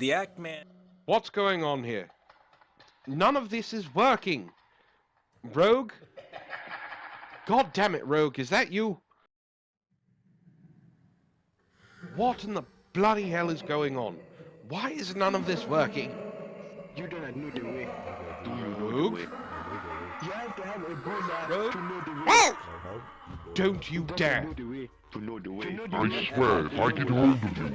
The Act Man... What's going on here? None of this is working. Rogue? God damn it, Rogue, is that you? What in the bloody hell is going on? Why is none of this working? You don't know the way. Do you know the Rogue? way? You have to have a Ebola Rogue? to know the way. Don't you dare. Know the way. To know the way. I swear, if I get hold of you,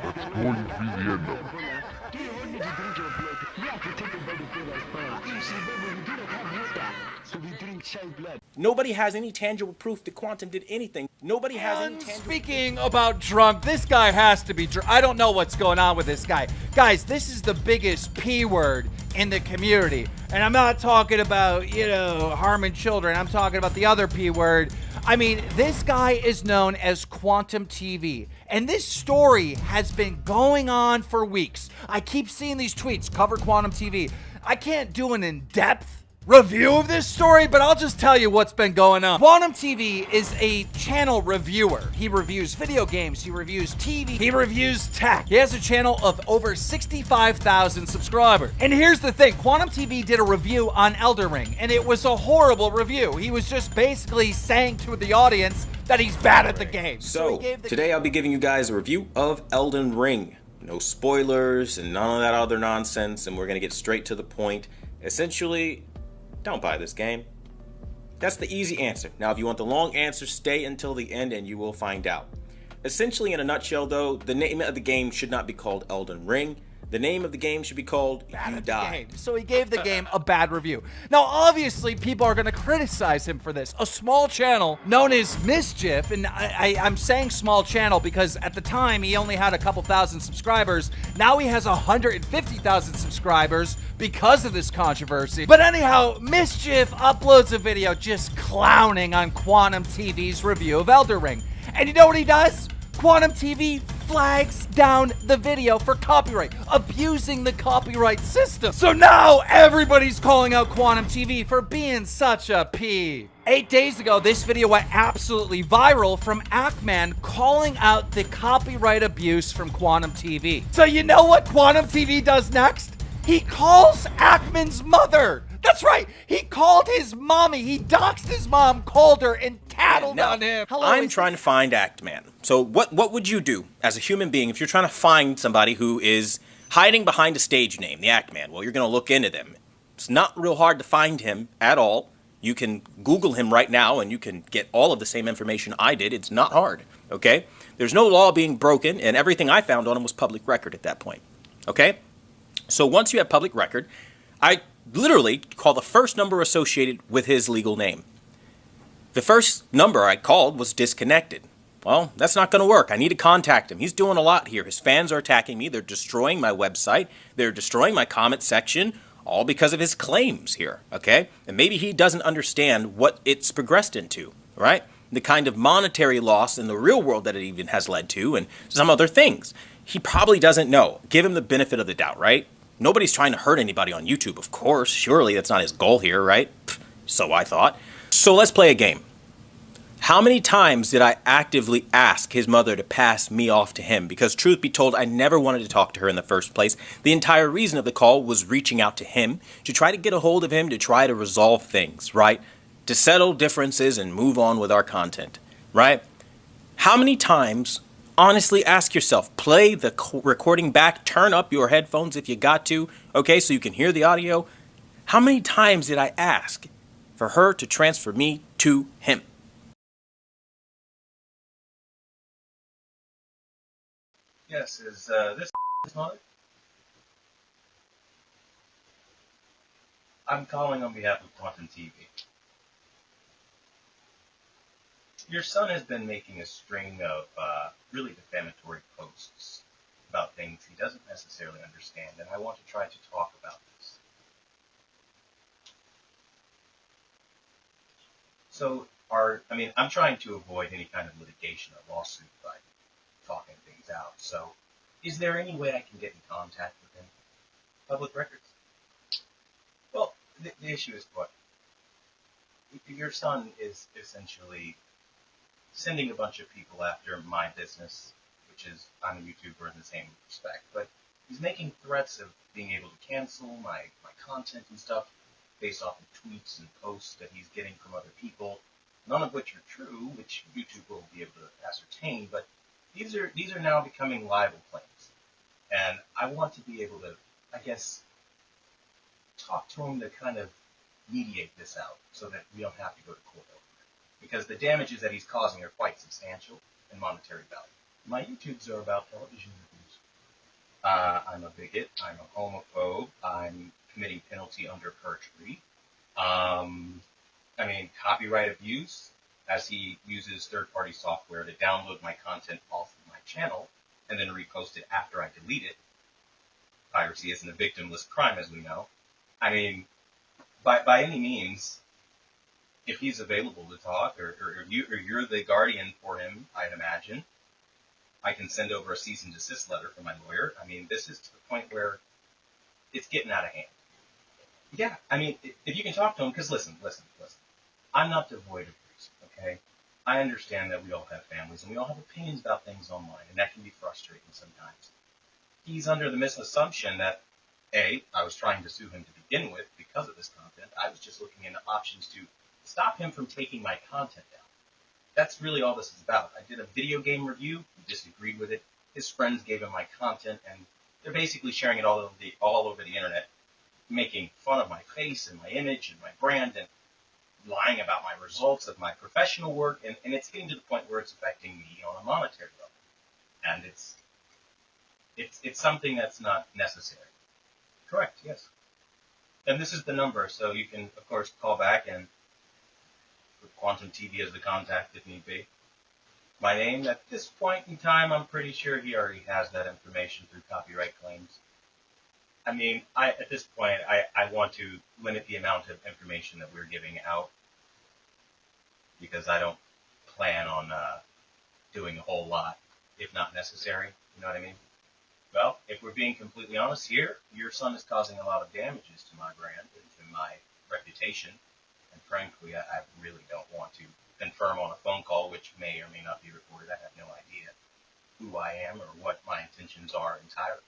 that's going to be the end of it. Do you want me to drink your blood? You have to take about the Ebola's power. You see, baby, we do not have water, so we drink child blood. Nobody has any tangible proof that Quantum did anything. Nobody has any tangible... Speaking about drunk, this guy has to be drunk. I don't know what's going on with this guy. Guys, this is the biggest P word in the community. And I'm not talking about, you know, harming children. I'm talking about the other P word. I mean, this guy is known as Quantum TV. And this story has been going on for weeks. I keep seeing these tweets, cover Quantum TV. I can't do an in-depth review of this story, but I'll just tell you what's been going on. Quantum TV is a channel reviewer. He reviews video games, he reviews TV, he reviews tech. He has a channel of over 65,000 subscribers. And here's the thing, Quantum TV did a review on Elden Ring, and it was a horrible review. He was just basically saying to the audience that he's bad at the game. So today I'll be giving you guys a review of Elden Ring. No spoilers and none of that other nonsense, and we're gonna get straight to the point. Essentially, don't buy this game. That's the easy answer. Now, if you want the long answer, stay until the end and you will find out. Essentially, in a nutshell, though, the name of the game should not be called Elden Ring. The name of the game should be called You Die. So he gave the game a bad review. Now, obviously, people are going to criticize him for this. A small channel known as Mischief, and I'm saying small channel because at the time he only had a couple thousand subscribers. Now he has 150,000 subscribers because of this controversy. But anyhow, Mischief uploads a video just clowning on Quantum TV's review of Elden Ring. And you know what he does? Quantum TV flags down the video for copyright, abusing the copyright system. So now everybody's calling out Quantum TV for being such a P. 8 days ago, this video went absolutely viral from Ackman calling out the copyright abuse from Quantum TV. So you know what Quantum TV does next? He calls Ackman's mother. That's right. He called his mommy. He doxed his mom, called her, and tattled on him. Hello, I'm trying to find Actman. So what would you do as a human being if you're trying to find somebody who is hiding behind a stage name, the Actman? Well, you're going to look into them. It's not real hard to find him at all. You can Google him right now, and you can get all of the same information I did. It's not hard, okay? There's no law being broken, and everything I found on him was public record at that point, okay? So once you have public record, I literally call the first number associated with his legal name. The first number I called was disconnected. Well, that's not going to work. I need to contact him. He's doing a lot here. His fans are attacking me. They're destroying my website. They're destroying my comment section, all because of his claims here, okay? And maybe he doesn't understand what it's progressed into, right? The kind of monetary loss in the real world that it even has led to, and some other things. He probably doesn't know. Give him the benefit of the doubt, right? Nobody's trying to hurt anybody on YouTube, of course. Surely that's not his goal here, right? So I thought. So let's play a game. How many times did I actively ask his mother to pass me off to him? Because truth be told, I never wanted to talk to her in the first place. The entire reason of the call was reaching out to him, to try to get a hold of him, to try to resolve things, right? To settle differences and move on with our content, right? How many times... Honestly, ask yourself, play the recording back, turn up your headphones if you got to, okay, so you can hear the audio. How many times did I ask for her to transfer me to him? Yes, is this his mother? I'm calling on behalf of Quantum TV. Your son has been making a string of really defamatory posts about things he doesn't necessarily understand, and I want to try to talk about this. So, I'm trying to avoid any kind of litigation or lawsuit by talking things out. So, is there any way I can get in contact with him? Public records? Well, the issue is what? Your son is essentially sending a bunch of people after my business, which is, I'm a YouTuber in the same respect, but he's making threats of being able to cancel my content and stuff based off of tweets and posts that he's getting from other people, none of which are true, which YouTube will be able to ascertain, but these are now becoming libel claims. And I want to be able to, I guess, talk to him to kind of mediate this out so that we don't have to go to court over it. Because the damages that he's causing are quite substantial in monetary value. My YouTubes are about television reviews. I'm a bigot. I'm a homophobe. I'm committing penalty under perjury. Copyright abuse, as he uses third-party software to download my content off of my channel and then repost it after I delete it. Piracy isn't a victimless crime, as we know. I mean, by any means, if he's available to talk, or you're the guardian for him, I'd imagine, I can send over a cease and desist letter from my lawyer. I mean, this is to the point where it's getting out of hand. Yeah, I mean, if you can talk to him, because listen. I'm not devoid of reason, okay? I understand that we all have families and we all have opinions about things online, and that can be frustrating sometimes. He's under the misassumption that, A, I was trying to sue him to begin with because of this content. I was just looking into options to stop him from taking my content down. That's really all this is about. I did a video game review. He disagreed with it. His friends gave him my content, and they're basically sharing it all over the internet, making fun of my face and my image and my brand and lying about my results of my professional work, and it's getting to the point where it's affecting me on a monetary level. And it's something that's not necessary. Correct, yes. And this is the number, so you can, of course, call back and put Quantum TV as the contact if need be. My name, at this point in time, I'm pretty sure he already has that information through copyright claims. I mean, at this point, I want to limit the amount of information that we're giving out because I don't plan on doing a whole lot, if not necessary. You know what I mean? Well, if we're being completely honest here, your son is causing a lot of damages to my brand and to my reputation. And frankly, I really don't want to confirm on a phone call, which may or may not be recorded. I have no idea who I am or what my intentions are entirely.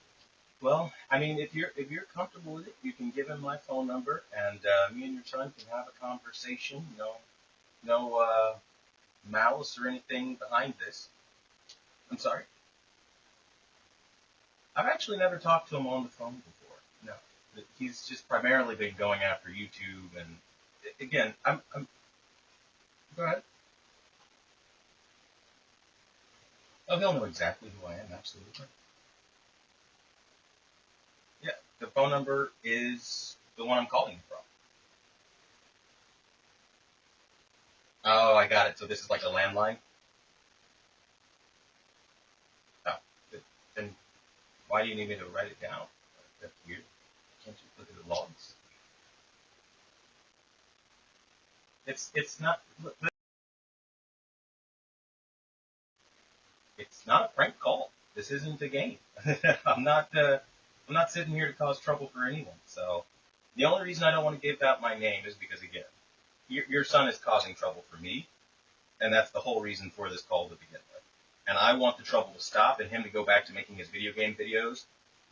Well, I mean, if you're comfortable with it, you can give him my phone number, and me and your son can have a conversation. No malice or anything behind this. I'm sorry. I've actually never talked to him on the phone before. No, he's just primarily been going after YouTube, and again, I'm. Go ahead. Oh, he'll know exactly who I am. Absolutely. Yeah, the phone number is the one I'm calling you from. Oh, I got it. So this is like a landline? Oh, then why do you need me to write it down? That's weird. Can't you look at the logs? It's not. It's not a prank call. This isn't a game. I'm not sitting here to cause trouble for anyone. So the only reason I don't want to give out my name is because, again, your son is causing trouble for me, and that's the whole reason for this call to begin with. And I want the trouble to stop and him to go back to making his video game videos,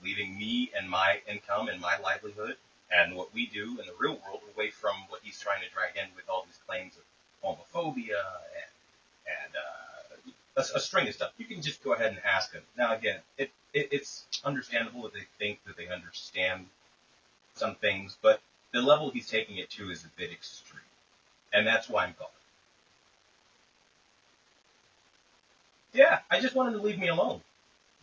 leaving me and my income and my livelihood and what we do in the real world away from what he's trying to drag in with all these claims of homophobia and a string of stuff. You can just go ahead and ask him. Now, again, it's understandable that they think that they understand some things, but the level he's taking it to is a bit extreme. And that's why I'm calling. Yeah, I just want him to leave me alone.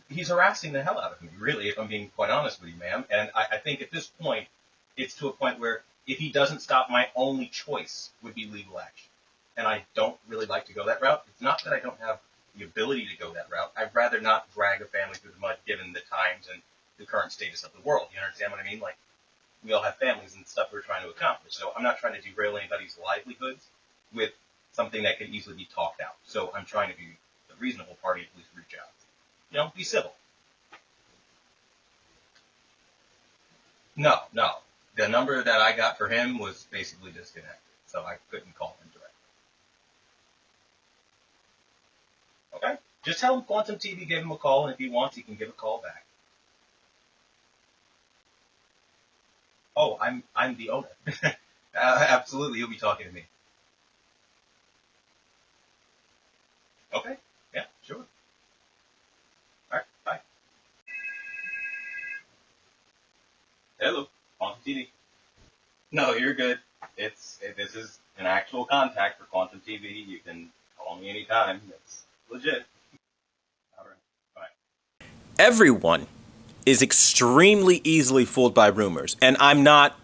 He's harassing the hell out of me, really, if I'm being quite honest with you, ma'am. And I think at this point, it's to a point where if he doesn't stop, my only choice would be legal action. And I don't really like to go that route. It's not that I don't have the ability to go that route. I'd rather not drag a family through the mud given the times and the current status of the world. You understand what I mean? Like, we all have families and stuff we're trying to accomplish. So I'm not trying to derail anybody's livelihoods with something that could easily be talked out. So I'm trying to be the reasonable party, at least reach out. You know, be civil. No. The number that I got for him was basically disconnected. So I couldn't call him directly. Okay? Just tell him Quantum TV gave him a call, and if he wants, he can give a call back. Oh, I'm the owner. Absolutely, you'll be talking to me. Okay. Yeah, sure. All right. Bye. Hello. Quantum TV. No, you're good. This is an actual contact for Quantum TV. You can call me anytime. It's legit. All right. Bye. Everyone is extremely easily fooled by rumors, and I'm not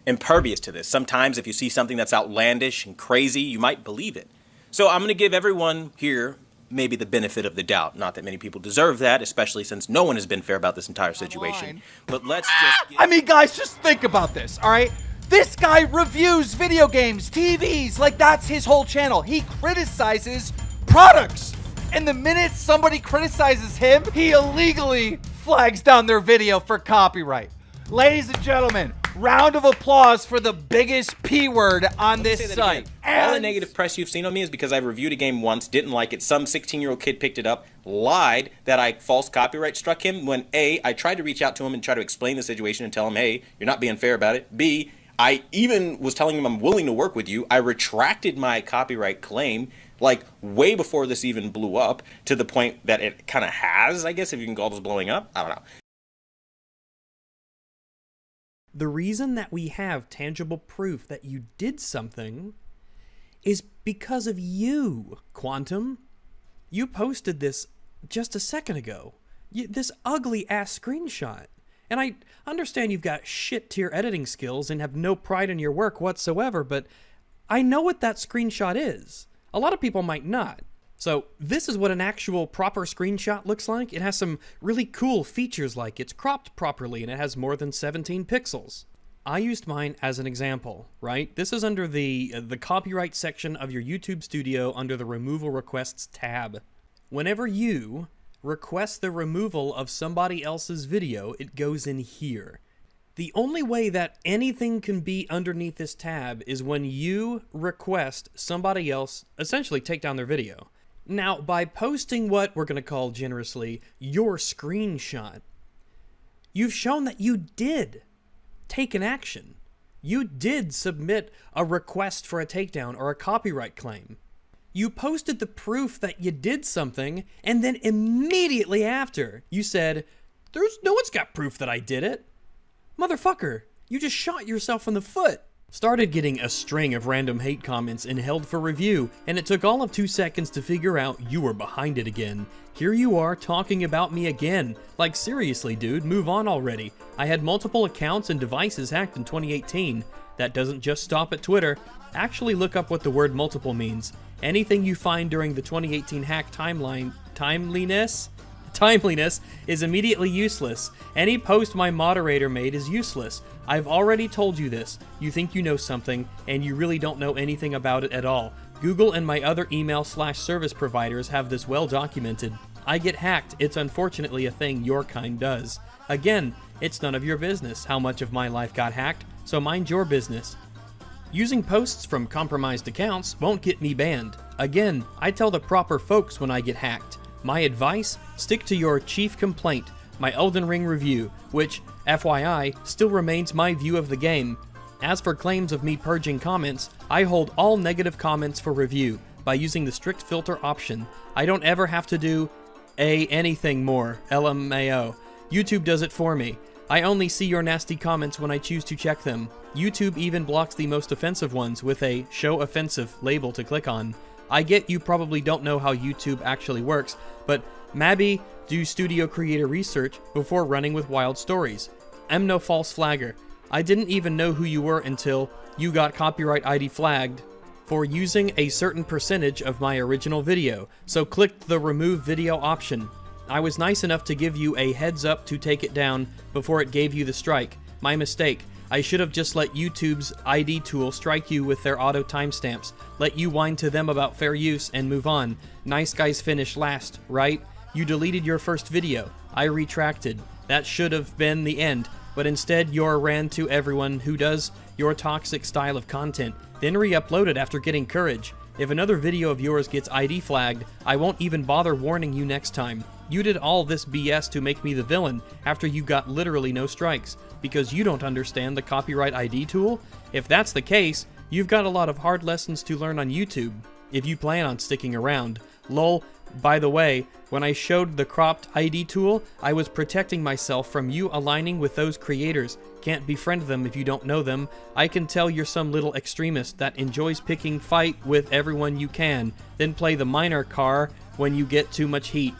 impervious to this. Sometimes if you see something that's outlandish and crazy, you might believe it. So I'm going to give everyone here maybe the benefit of the doubt. Not that many people deserve that, especially since no one has been fair about this entire situation. But let's just... I mean, guys, just think about this, all right? This guy reviews video games, TVs, like that's his whole channel. He criticizes products. And the minute somebody criticizes him, he illegally flags down their video for copyright. Ladies and gentlemen, round of applause for the biggest P word on this site. All the negative press you've seen on me is because I reviewed a game once, didn't like it, some 16-year-old kid picked it up, lied that I false copyright struck him when A, I tried to reach out to him and try to explain the situation and tell him, hey, you're not being fair about it. B, I even was telling him I'm willing to work with you. I retracted my copyright claim like way before this even blew up, to the point that it kind of has, I guess, if you can call this blowing up. I don't know. The reason that we have tangible proof that you did something is because of you, Quantum. You posted this just a second ago. This ugly-ass screenshot. And I understand you've got shit-tier editing skills and have no pride in your work whatsoever, but I know what that screenshot is. A lot of people might not. So this is what an actual proper screenshot looks like. It has some really cool features, like it's cropped properly and it has more than 17 pixels. I used mine as an example, right? This is under the copyright section of your YouTube studio under the removal requests tab. Whenever you request the removal of somebody else's video, it goes in here. The only way that anything can be underneath this tab is when you request somebody else essentially take down their video. Now, by posting what we're going to call generously your screenshot, you've shown that you did take an action. You did submit a request for a takedown or a copyright claim. You posted the proof that you did something, and then immediately after, you said, no one's got proof that I did it. Motherfucker, you just shot yourself in the foot. Started getting a string of random hate comments and held for review, and it took all of 2 seconds to figure out you were behind it again. Here you are talking about me again. Like, seriously, dude, move on already. I had multiple accounts and devices hacked in 2018. That doesn't just stop at Twitter. Actually look up what the word multiple means. Anything you find during the 2018 hack timeliness is immediately useless. Any post my moderator made is useless. I've already told you this. You think you know something, and you really don't know anything about it at all. Google and my other email/service providers have this well documented. I get hacked. It's unfortunately a thing your kind does. Again, it's none of your business how much of my life got hacked, so mind your business. Using posts from compromised accounts won't get me banned. Again, I tell the proper folks when I get hacked. My advice, stick to your chief complaint, my Elden Ring review, which, FYI, still remains my view of the game. As for claims of me purging comments, I hold all negative comments for review by using the strict filter option. I don't ever have to do anything more, LMAO. YouTube does it for me. I only see your nasty comments when I choose to check them. YouTube even blocks the most offensive ones with a show offensive label to click on. I get you probably don't know how YouTube actually works, but maybe do studio creator research before running with wild stories. I'm no false flagger. I didn't even know who you were until you got copyright ID flagged for using a certain percentage of my original video, so clicked the remove video option. I was nice enough to give you a heads up to take it down before it gave you the strike. My mistake. I should have just let YouTube's ID tool strike you with their auto timestamps, let you whine to them about fair use, and move on. Nice guys finish last, right? You deleted your first video. I retracted. That should have been the end, but instead you're ran to everyone who does your toxic style of content, then re-uploaded after getting courage. If another video of yours gets ID flagged, I won't even bother warning you next time. You did all this BS to make me the villain after you got literally no strikes. because you don't understand the copyright ID tool? If that's the case, you've got a lot of hard lessons to learn on YouTube, if you plan on sticking around. Lol, by the way, when I showed the cropped ID tool, I was protecting myself from you aligning with those creators. Can't befriend them if you don't know them. I can tell you're some little extremist that enjoys picking fight with everyone you can, then play the minor car when you get too much heat.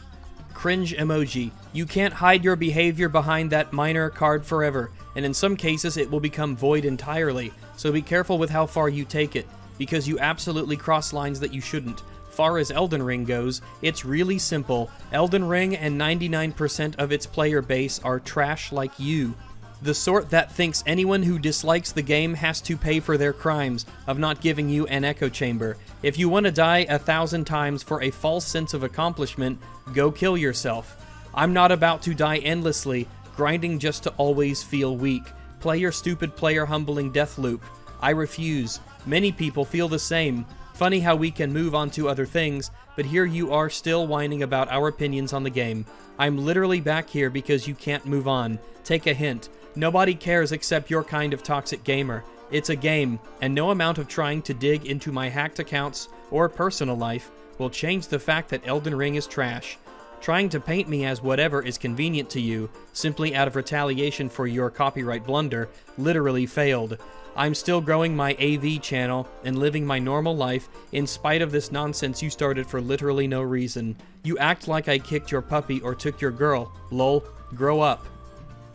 Cringe emoji. You can't hide your behavior behind that minor card forever, and in some cases it will become void entirely, so be careful with how far you take it, because you absolutely cross lines that you shouldn't. Far as Elden Ring goes, it's really simple. Elden Ring and 99% of its player base are trash like you. The sort that thinks anyone who dislikes the game has to pay for their crimes of not giving you an echo chamber. If you want to die 1,000 times for a false sense of accomplishment, go kill yourself. I'm not about to die endlessly, grinding just to always feel weak. Play your stupid player humbling death loop. I refuse. Many people feel the same. Funny how we can move on to other things, but here you are still whining about our opinions on the game. I'm literally back here because you can't move on. Take a hint. Nobody cares except your kind of toxic gamer. It's a game, and no amount of trying to dig into my hacked accounts or personal life will change the fact that Elden Ring is trash. Trying to paint me as whatever is convenient to you, simply out of retaliation for your copyright blunder, literally failed. I'm still growing my AV channel and living my normal life in spite of this nonsense you started for literally no reason. You act like I kicked your puppy or took your girl. Lol. Grow up.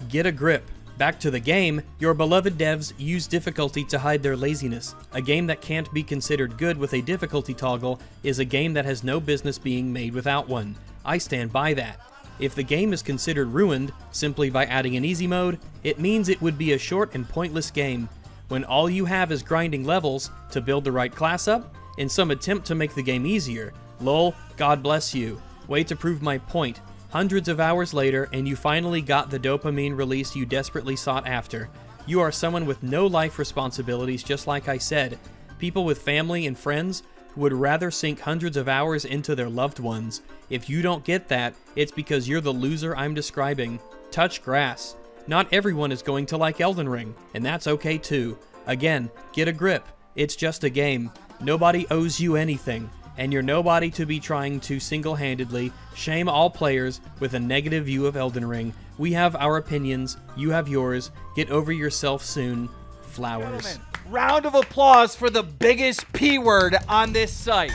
Get a grip. Back to the game, your beloved devs use difficulty to hide their laziness. A game that can't be considered good with a difficulty toggle is a game that has no business being made without one. I stand by that. If the game is considered ruined simply by adding an easy mode, it means it would be a short and pointless game. When all you have is grinding levels to build the right class up, in some attempt to make the game easier. Lol, God bless you. Way to prove my point. Hundreds of hours later, and you finally got the dopamine release you desperately sought after. You are someone with no life responsibilities, just like I said. People with family and friends who would rather sink hundreds of hours into their loved ones. If you don't get that, it's because you're the loser I'm describing. Touch grass. Not everyone is going to like Elden Ring, and that's okay too. Again, get a grip. It's just a game. Nobody owes you anything, and you're nobody to be trying to single-handedly shame all players with a negative view of Elden Ring. We have our opinions, you have yours. Get over yourself soon. Flowers. Gentlemen, round of applause for the biggest P word on this site.